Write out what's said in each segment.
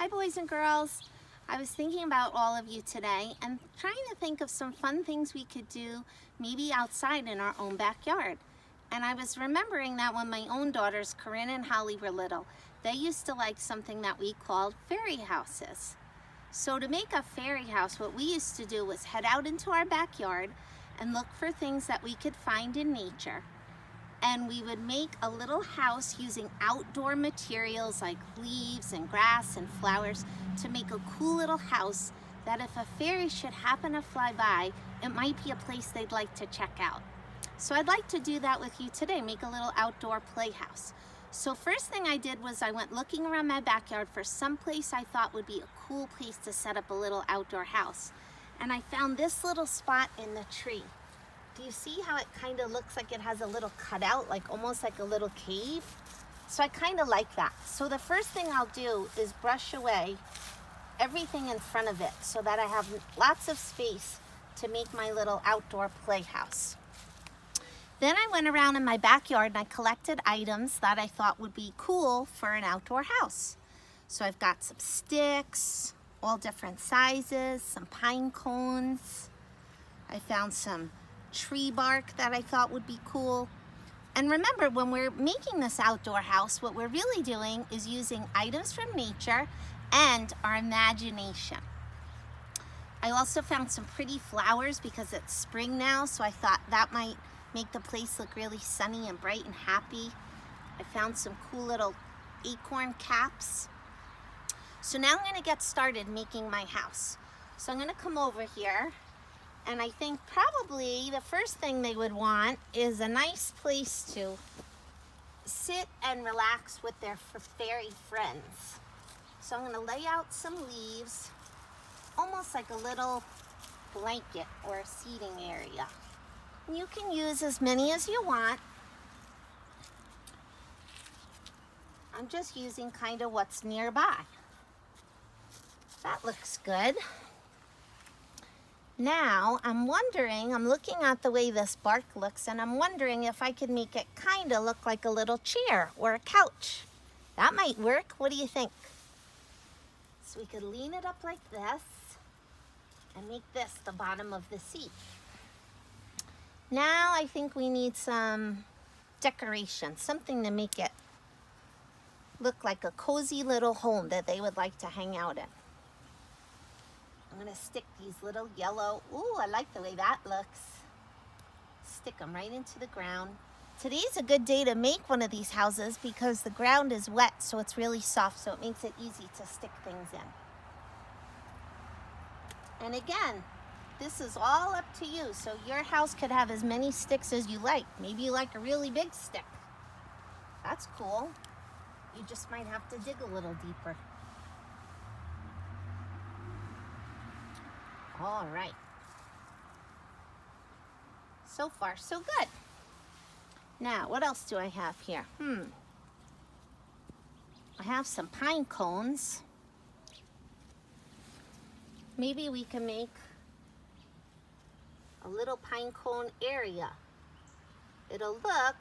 Hi boys and girls. I was thinking about all of you today and trying to think of some fun things we could do maybe outside in our own backyard. And I was remembering that when my own daughters, Corinne and Holly, were little, they used to like something that we called fairy houses. So to make a fairy house, what we used to do was head out into our backyard and look for things that we could find in nature. And we would make a little house using outdoor materials like leaves and grass and flowers to make a cool little house that if a fairy should happen to fly by, it might be a place they'd like to check out. So I'd like to do that with you today, make a little outdoor playhouse. So first thing I did was I went looking around my backyard for some place I thought would be a cool place to set up a little outdoor house. And I found this little spot in the tree. Do you see how it kind of looks like it has a little cutout, like almost like a little cave? So I kind of like that. So the first thing I'll do is brush away everything in front of it so that I have lots of space to make my little outdoor playhouse. Then I went around in my backyard and I collected items that I thought would be cool for an outdoor house. So I've got some sticks, all different sizes, some pine cones. I found some tree bark that I thought would be cool. And remember, when we're making this outdoor house, what we're really doing is using items from nature and our imagination. I also found some pretty flowers because it's spring now, so I thought that might make the place look really sunny and bright and happy. I found some cool little acorn caps. So now I'm going to get started making my house. So I'm going to come over here. And I think probably the first thing they would want is a nice place to sit and relax with their fairy friends. So I'm going to lay out some leaves, almost like a little blanket or a seating area. And you can use as many as you want. I'm just using kind of what's nearby. That looks good. Now, I'm looking at the way this bark looks, and I'm wondering if I could make it kind of look like a little chair or a couch. That might work. What do you think? So we could lean it up like this and make this the bottom of the seat. Now I think we need some decoration, something to make it look like a cozy little home that they would like to hang out in. I'm going to stick these little yellow, ooh, I like the way that looks. Stick them right into the ground. Today's a good day to make one of these houses because the ground is wet, so it's really soft, so it makes it easy to stick things in. And again, this is all up to you, so your house could have as many sticks as you like. Maybe you like a really big stick. That's cool. You just might have to dig a little deeper. All right. So far, so good. Now, what else do I have here? I have some pine cones. Maybe we can make a little pine cone area. It'll look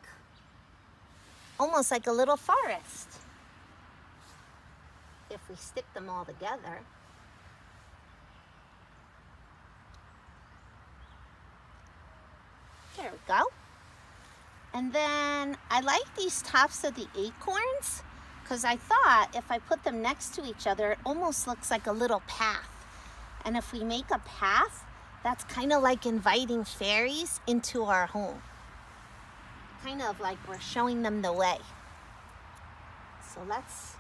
almost like a little forest if we stick them all together. There we go. And then I like these tops of the acorns because I thought if I put them next to each other, it almost looks like a little path. And if we make a path, that's kind of like inviting fairies into our home. Kind of like we're showing them the way. So let's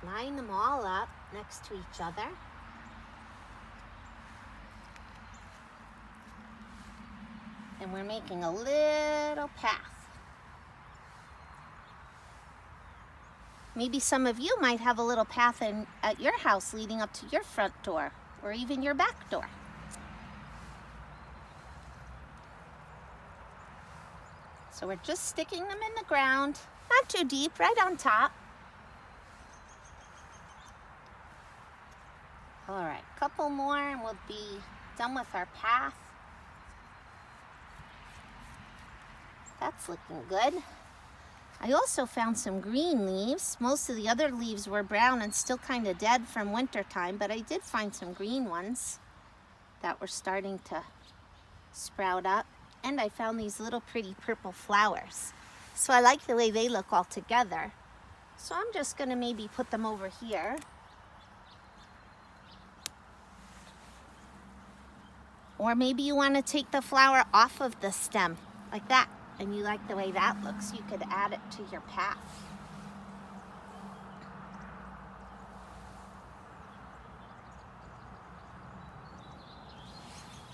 line them all up next to each other. And we're making a little path. Maybe some of you might have a little path at your house leading up to your front door or even your back door. So we're just sticking them in the ground, not too deep, right on top. All right, a couple more and we'll be done with our path. That's looking good. I also found some green leaves. Most of the other leaves were brown and still kind of dead from winter time, but I did find some green ones that were starting to sprout up. And I found these little pretty purple flowers. So I like the way they look all together. So I'm just gonna maybe put them over here. Or maybe you wanna take the flower off of the stem, like that, and you like the way that looks, you could add it to your path.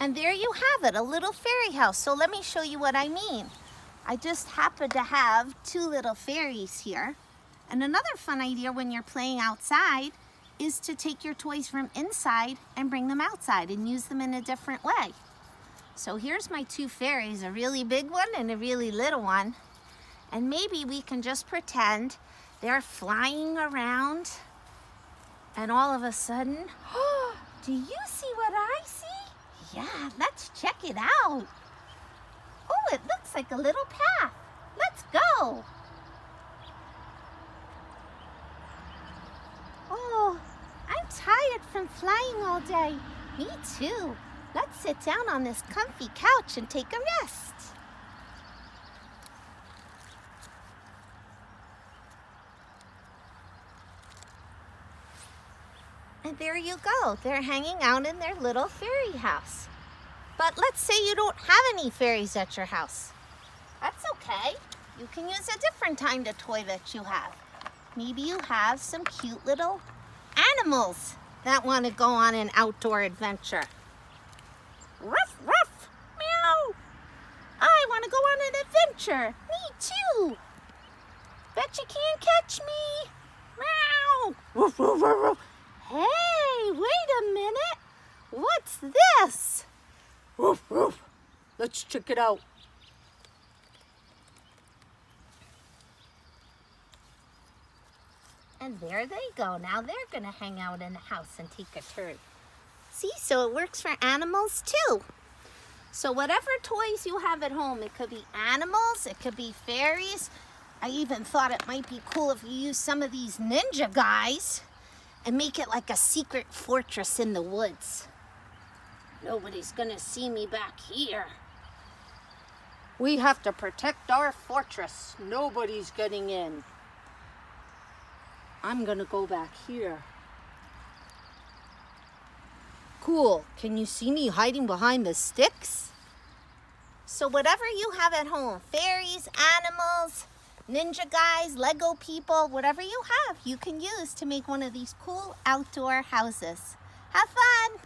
And there you have it, a little fairy house. So let me show you what I mean. I just happen to have two little fairies here. And another fun idea when you're playing outside is to take your toys from inside and bring them outside and use them in a different way. So here's my two fairies, a really big one and a really little one. And maybe we can just pretend they're flying around and all of a sudden, oh, do you see what I see? Yeah, let's check it out. Oh, it looks like a little path. Let's go. Oh, I'm tired from flying all day. Me too. Let's sit down on this comfy couch and take a rest. And there you go. They're hanging out in their little fairy house. But let's say you don't have any fairies at your house. That's okay. You can use a different kind of toy that you have. Maybe you have some cute little animals that want to go on an outdoor adventure. Ruff, ruff, meow. I want to go on an adventure. Me too. Bet you can't catch me. Meow. Ruff, ruff, ruff, ruff. Hey, wait a minute. What's this? Woof, woof. Let's check it out. And there they go. Now they're going to hang out in the house and take a turn. See, so it works for animals too. So whatever toys you have at home, it could be animals, it could be fairies. I even thought it might be cool if you use some of these ninja guys and make it like a secret fortress in the woods. Nobody's gonna see me back here. We have to protect our fortress. Nobody's getting in. I'm gonna go back here. Cool. Can you see me hiding behind the sticks? So whatever you have at home, fairies, animals, ninja guys, Lego people, whatever you have, you can use to make one of these cool outdoor houses. Have fun!